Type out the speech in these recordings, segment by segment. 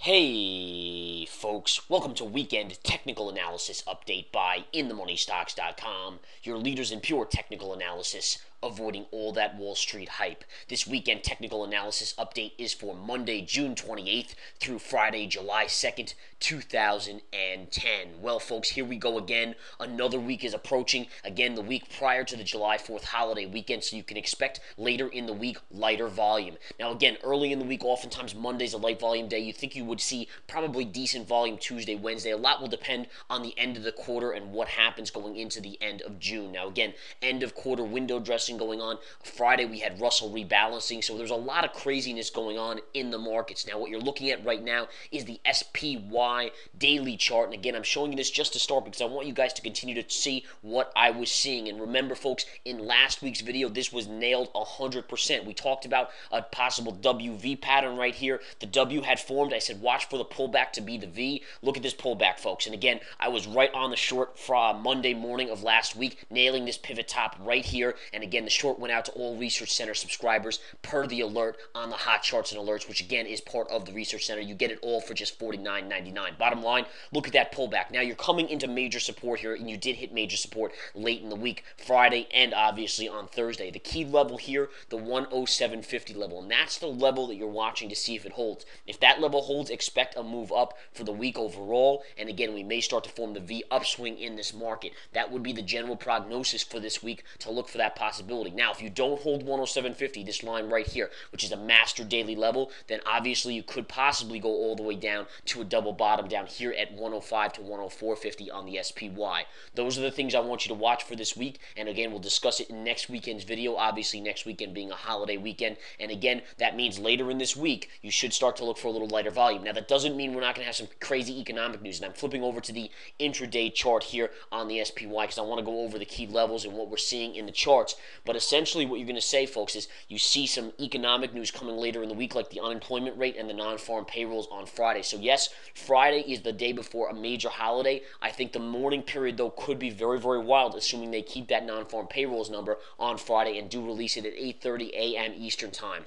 Hey folks, welcome to Weekend Technical Analysis Update by InTheMoneyStocks.com, your leaders in pure technical analysis, avoiding all that Wall Street hype. This Weekend Technical Analysis Update is for Monday, June 28th through Friday, July 2nd, 2010. Well, folks, here we go again. Another week is approaching. Again, the week prior to the July 4th holiday weekend, so you can expect later in the week lighter volume. Now, again, early in the week, oftentimes Monday's a light volume day. You think you would see probably decent volume Tuesday, Wednesday. A lot will depend on the end of the quarter and what happens going into the end of June. Now, again, end of quarter window dressing going on. Friday, we had Russell rebalancing, so there's a lot of craziness going on in the markets. Now, what you're looking at right now is the SPY daily chart, and again, I'm showing you this just to start because I want you guys to continue to see what I was seeing. And remember, folks, in last week's video, this was nailed 100%. We talked about a possible WV pattern right here. The W had formed. I said, watch for the pullback to be the V. Look at this pullback, folks. And again, I was right on the short from Monday morning of last week, nailing this pivot top right here. And again, the short went out to all Research Center subscribers per the alert on the hot charts and alerts, which again is part of the Research Center. You get it all for just $49.99. Bottom line, look at that pullback. Now you're coming into major support here, and you did hit major support late in the week, Friday and obviously on Thursday. The key level here, the 107.50 level, and that's the level that you're watching to see if it holds. If that level holds, expect a move up for the week overall, and again, we may start to form the V upswing in this market. That would be the general prognosis for this week, to look for that possibility. Now, if you don't hold 107.50, this line right here, which is a master daily level, then obviously you could possibly go all the way down to a double bottom down here at 105 to 104.50 on the SPY. Those are the things I want you to watch for this week, and again, we'll discuss it in next weekend's video, obviously next weekend being a holiday weekend, and again, that means later in this week, you should start to look for a little lighter volume. Now, that doesn't mean we're not going to have some crazy economic news, and I'm flipping over to the intraday chart here on the SPY because I want to go over the key levels and what we're seeing in the charts. But essentially what you're going to say, folks, is you see some economic news coming later in the week, like the unemployment rate and the non-farm payrolls on Friday. So yes, Friday is the day before a major holiday. I think the morning period, though, could be very, very wild, assuming they keep that non-farm payrolls number on Friday and do release it at 8:30 a.m. Eastern Time.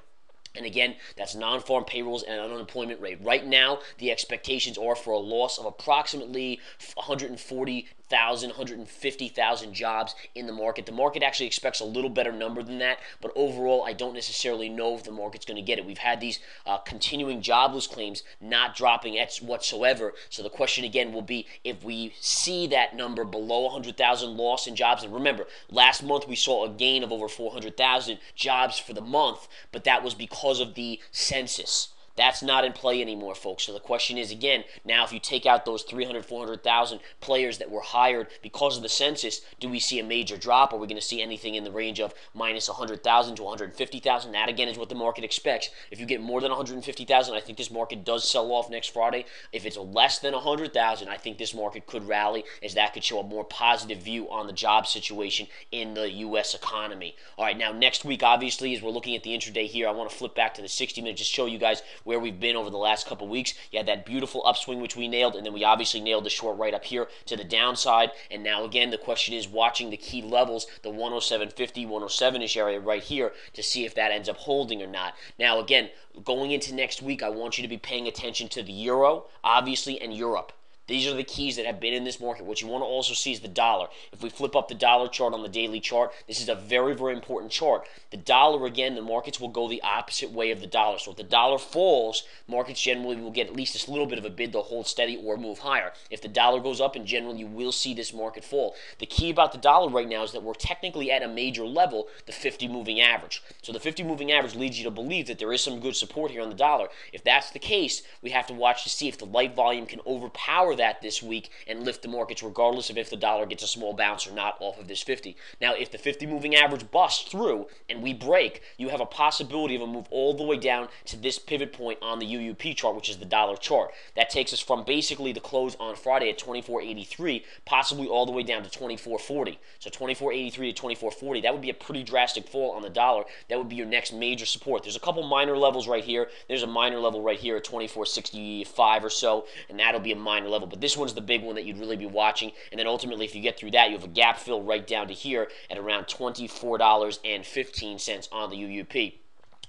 And again, that's non-farm payrolls and an unemployment rate. Right now, the expectations are for a loss of approximately 150,000 jobs in the market. The market actually expects a little better number than that, but overall, I don't necessarily know if the market's going to get it. We've had these continuing jobless claims not dropping whatsoever. So the question again will be, if we see that number below 100,000 loss in jobs, and remember, last month we saw a gain of over 400,000 jobs for the month, but that was because of the census. That's not in play anymore, folks. So the question is, again, now if you take out those 300, 400,000 players that were hired because of the census, do we see a major drop? Are we going to see anything in the range of minus 100,000 to 150,000? That, again, is what the market expects. If you get more than 150,000, I think this market does sell off next Friday. If it's less than 100,000, I think this market could rally, as that could show a more positive view on the job situation in the U.S. economy. All right, now next week, obviously, as we're looking at the intraday here, I want to flip back to the 60 minutes, just show you guys where we've been over the last couple weeks. You had that beautiful upswing, which we nailed, and then we obviously nailed the short right up here to the downside. And now, again, the question is watching the key levels, the 107.50, 107-ish area right here, to see if that ends up holding or not. Now, again, going into next week, I want you to be paying attention to the euro, obviously, and Europe. These are the keys that have been in this market. What you want to also see is the dollar. If we flip up the dollar chart on the daily chart, this is a very, very important chart. The dollar, again, the markets will go the opposite way of the dollar. So if the dollar falls, markets generally will get at least a little bit of a bid. They'll hold steady or move higher. If the dollar goes up, in general, you will see this market fall. The key about the dollar right now is that we're technically at a major level, the 50 moving average. So the 50 moving average leads you to believe that there is some good support here on the dollar. If that's the case, we have to watch to see if the light volume can overpower that this week and lift the markets, regardless of if the dollar gets a small bounce or not off of this 50. Now, if the 50 moving average busts through and we break, you have a possibility of a move all the way down to this pivot point on the UUP chart, which is the dollar chart. That takes us from basically the close on Friday at 24.83, possibly all the way down to 24.40. So 24.83 to 24.40, that would be a pretty drastic fall on the dollar. That would be your next major support. There's a couple minor levels right here. There's a minor level right here at 24.65 or so, and that'll be a minor level. But this one's the big one that you'd really be watching. And then ultimately, if you get through that, you have a gap fill right down to here at around $24.15 on the UUP.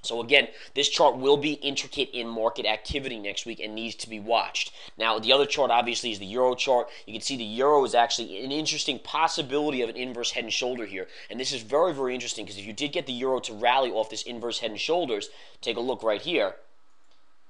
So again, this chart will be intricate in market activity next week and needs to be watched. Now, the other chart obviously is the euro chart. You can see the euro is actually an interesting possibility of an inverse head and shoulder here. And this is very, very interesting because if you did get the euro to rally off this inverse head and shoulders, take a look right here.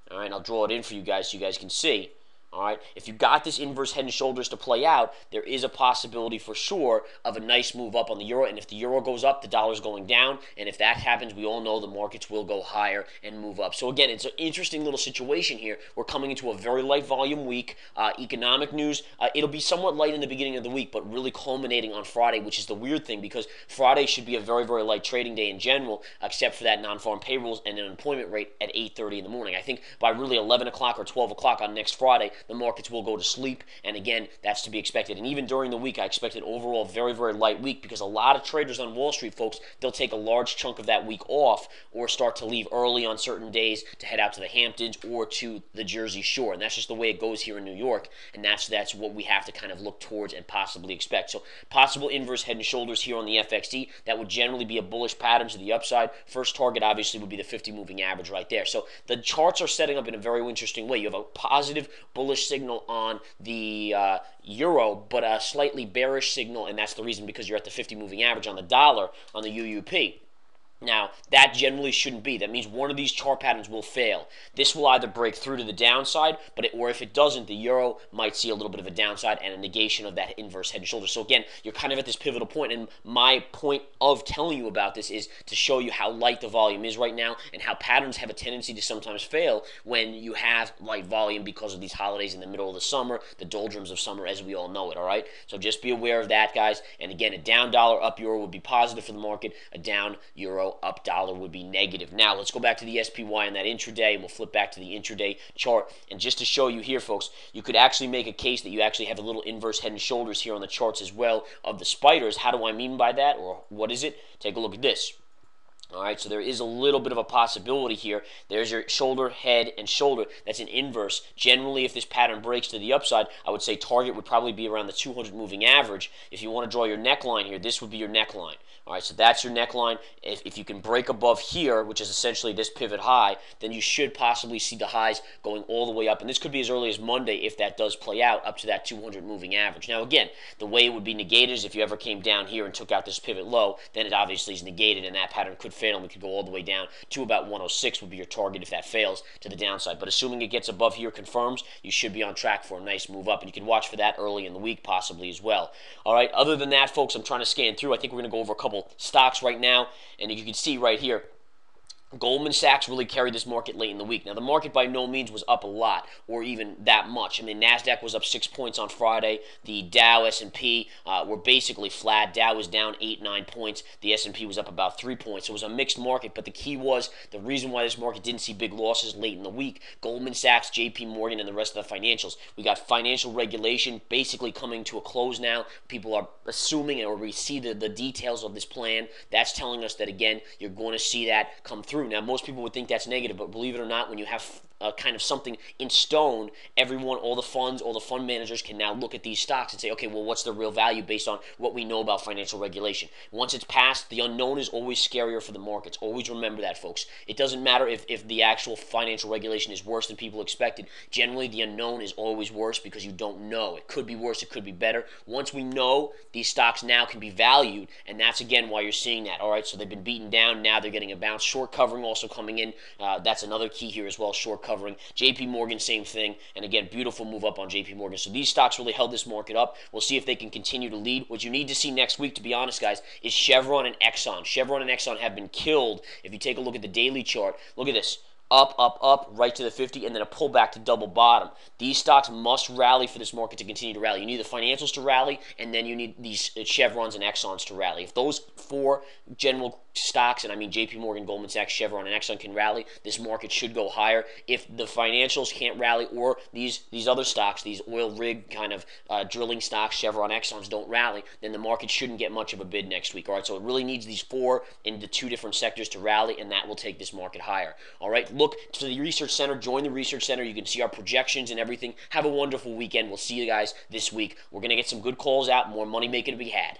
All right, I'll draw it in for you guys so you guys can see. All right, if you got this inverse head and shoulders to play out, there is a possibility for sure of a nice move up on the euro. And if the euro goes up, the dollar's going down. And if that happens, we all know the markets will go higher and move up. So again, it's an interesting little situation here. We're coming into a very light volume week. Economic news, it'll be somewhat light in the beginning of the week, but really culminating on Friday, which is the weird thing because Friday should be a very, very light trading day in general, except for that non-farm payrolls and an unemployment rate at 8:30 in the morning. I think by really 11 o'clock or 12 o'clock on next Friday, the markets will go to sleep, and again, that's to be expected. And even during the week, I expect an overall very, very light week because a lot of traders on Wall Street, folks, they'll take a large chunk of that week off or start to leave early on certain days to head out to the Hamptons or to the Jersey Shore, and that's just the way it goes here in New York, and that's what we have to kind of look towards and possibly expect. So possible inverse head and shoulders here on the FXD, that would generally be a bullish pattern to the upside. First target obviously would be the 50 moving average right there. So the charts are setting up in a very interesting way. You have a positive bullish signal on the euro, but a slightly bearish signal, and that's the reason because you're at the 50 moving average on the dollar on the UUP. Now, that generally shouldn't be. That means one of these chart patterns will fail. This will either break through to the downside, or if it doesn't, the euro might see a little bit of a downside and a negation of that inverse head and shoulders. So again, you're kind of at this pivotal point, and my point of telling you about this is to show you how light the volume is right now and how patterns have a tendency to sometimes fail when you have light volume because of these holidays in the middle of the summer, the doldrums of summer as we all know it, all right? So just be aware of that, guys. And again, a down dollar, up euro would be positive for the market. A down euro, up dollar would be negative. Now, let's go back to the SPY on that intraday, and we'll flip back to the intraday chart. And just to show you here, folks, you could actually make a case that you actually have a little inverse head and shoulders here on the charts as well of the spiders. How do I mean by that, or what is it? Take a look at this. All right, so there is a little bit of a possibility here. There's your shoulder, head, and shoulder. That's an inverse. Generally, if this pattern breaks to the upside, I would say target would probably be around the 200 moving average. If you want to draw your neckline here, this would be your neckline. All right, so that's your neckline. If you can break above here, which is essentially this pivot high, then you should possibly see the highs going all the way up. And this could be as early as Monday if that does play out, up to that 200 moving average. Now, again, the way it would be negated is if you ever came down here and took out this pivot low, then it obviously is negated, and that pattern could fail, and we could go all the way down to about 106 would be your target if that fails to the downside. But assuming it gets above here, confirms, you should be on track for a nice move up, and you can watch for that early in the week possibly as well. All right, other than that, folks, I'm trying to scan through. I think we're going to go over a couple stocks right now, and you can see right here, Goldman Sachs really carried this market late in the week. Now, the market by no means was up a lot or even that much. I mean, NASDAQ was up 6 points on Friday. The Dow, S&P were basically flat. Dow was down 8, 9 points. The S&P was up about 3 points. So it was a mixed market, but the key was the reason why this market didn't see big losses late in the week. Goldman Sachs, JP Morgan, and the rest of the financials. We got financial regulation basically coming to a close now. People are assuming, or we see the details of this plan. That's telling us that, again, you're going to see that come through. Now, most people would think that's negative, but believe it or not, when you have kind of something in stone, everyone, all the funds, all the fund managers can now look at these stocks and say, okay, well, what's the real value based on what we know about financial regulation? Once it's passed, the unknown is always scarier for the markets. Always remember that, folks. It doesn't matter if the actual financial regulation is worse than people expected. Generally, the unknown is always worse because you don't know. It could be worse, it could be better. Once we know, these stocks now can be valued, and that's, again, why you're seeing that. All right, so they've been beaten down. Now they're getting a bounce. Short covering also coming in. That's another key here as well, short covering. JP Morgan, same thing. And again, beautiful move up on JP Morgan. So these stocks really held this market up. We'll see if they can continue to lead. What you need to see next week, to be honest, guys, is Chevron and Exxon. Chevron and Exxon have been killed. If you take a look at the daily chart, look at this. Up, up, up, right to the 50, and then a pullback to double bottom. These stocks must rally for this market to continue to rally. You need the financials to rally, and then you need these Chevrons and Exxons to rally. If those four general stocks, and I mean JP Morgan, Goldman Sachs, Chevron, and Exxon can rally, this market should go higher. If the financials can't rally, or these other stocks, these oil rig kind of drilling stocks, Chevron, Exxons, don't rally, then the market shouldn't get much of a bid next week. All right, so it really needs these four in the two different sectors to rally, and that will take this market higher. All right, look to the Research Center. Join the Research Center. You can see our projections and everything. Have a wonderful weekend. We'll see you guys this week. We're going to get some good calls out, more money making to be had.